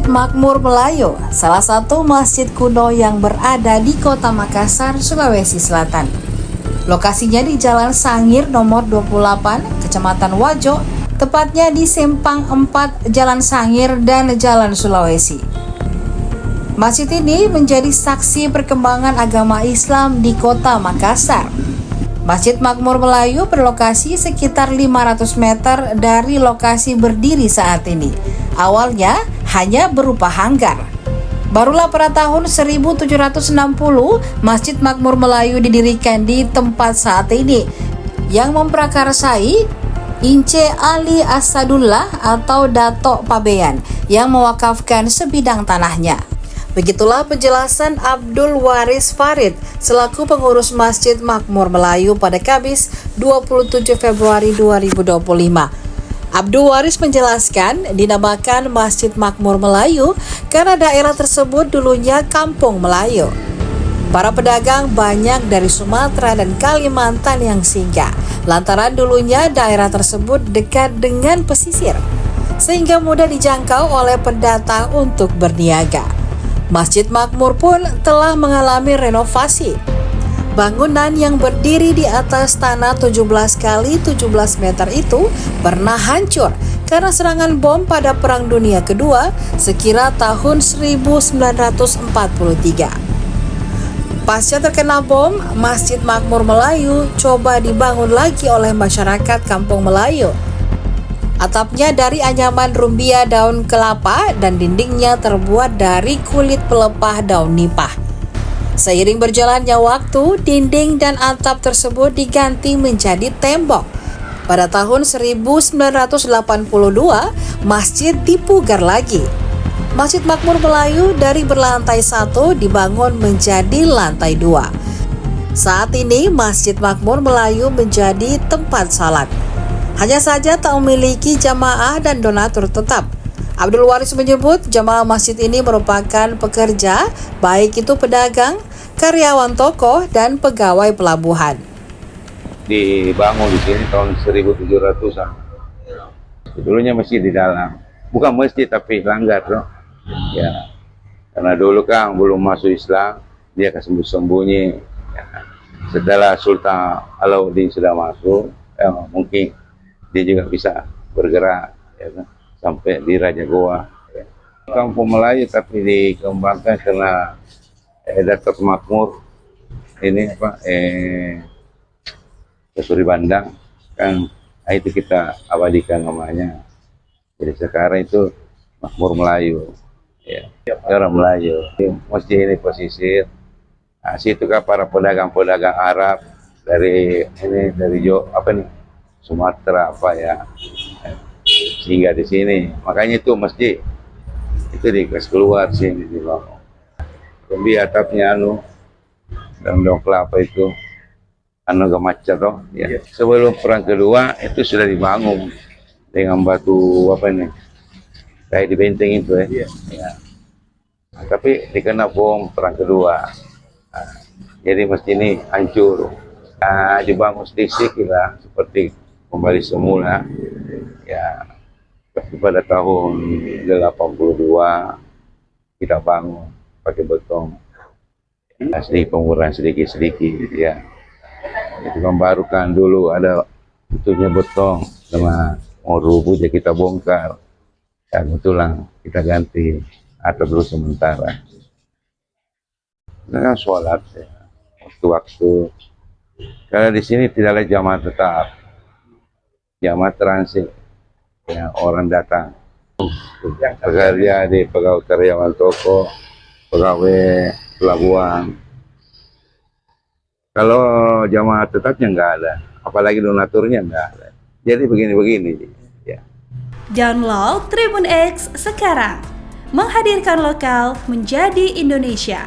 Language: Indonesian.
Makmur Melayu, salah satu masjid kuno yang berada di Kota Makassar, Sulawesi Selatan. Lokasinya di Jalan Sangir nomor 28, Kecamatan Wajo, tepatnya di Simpang 4 Jalan Sangir dan Jalan Sulawesi. Masjid ini menjadi saksi perkembangan agama Islam di Kota Makassar. Masjid Makmur Melayu berlokasi sekitar 500 meter dari lokasi berdiri saat ini. Awalnya hanya berupa hanggar. Barulah pada tahun 1760 Masjid Makmur Melayu didirikan di tempat saat ini yang memprakarsai Ince Ali Asadullah atau Dato' Pabean yang mewakafkan sebidang tanahnya. Begitulah penjelasan Abdul Waris Farid selaku pengurus Masjid Makmur Melayu pada Kamis 27 Februari 2025. Abdul Waris menjelaskan dinamakan Masjid Makmur Melayu karena daerah tersebut dulunya Kampung Melayu. Para pedagang banyak dari Sumatera dan Kalimantan yang singgah, lantaran dulunya daerah tersebut dekat dengan pesisir, sehingga mudah dijangkau oleh pendatang untuk berniaga. Masjid Makmur pun telah mengalami renovasi. Bangunan yang berdiri di atas tanah 17 kali 17 meter itu pernah hancur karena serangan bom pada Perang Dunia Kedua sekira tahun 1943. Pasca terkena bom, Masjid Makmur Melayu coba dibangun lagi oleh masyarakat Kampung Melayu. Atapnya dari anyaman rumbia daun kelapa dan dindingnya terbuat dari kulit pelepah daun nipah. Seiring berjalannya waktu, dinding dan atap tersebut diganti menjadi tembok. Pada tahun 1982, masjid dipugar lagi. Masjid Makmur Melayu dari berlantai 1 dibangun menjadi lantai 2. Saat ini, Masjid Makmur Melayu menjadi tempat salat. Hanya saja tak memiliki jamaah dan donatur tetap. Abdul Waris menyebut jamaah masjid ini merupakan pekerja, baik itu pedagang, karyawan toko, dan pegawai pelabuhan. Dibangun di sini tahun 1700-an. Dulunya masjid di dalam, bukan masjid tapi langgar, no? Ya, karena dulu kan belum masuk Islam, dia sembunyi-sembunyi. Ya. Setelah Sultan Alauddin sudah masuk, mungkin dia juga bisa bergerak, ya kan? Sampai di Raja Goa. Ya. Kampung Melayu tapi dikembangkan karena Dato' Makmur ini Suri Bandang kan, itu kita abadikan namanya. Jadi sekarang itu Makmur Melayu, ya, orang Melayu. Masjid ini pesisir. Nah, situ kan para pedagang-pedagang Arab dari Sumatera sehingga di sini. Makanya itu masjid itu dikasih keluar sini di bawah. Rumbi atapnya daun kelapa itu gemaca toh ya. Sebelum Perang Kedua itu sudah dibangun dengan batu kayak di benteng itu ya. Nah, tapi dikena bom Perang Kedua. Nah, jadi masjid ini hancur. Dibangun sedikit lah seperti kembali semula ya. Pada tahun 82 kita bangun pakai beton, sedikit pengurangan sedikit ya. Itu membarukan dulu ada itunya beton sama mau rubuh jadi kita bongkar dan betulan kita ganti atau dulu sementara. Dengan sholat ya, waktu-waktu. Karena di sini tidak ada jamaah tetap, jamaah transit. Ya, orang datang bekerja di pegawai karyawan toko, pegawai pelabuhan. Kalau jamaah tetapnya nggak ada, apalagi donaturnya nggak ada. Jadi begini-begini. Ya. Download Tribun X sekarang, menghadirkan lokal menjadi Indonesia.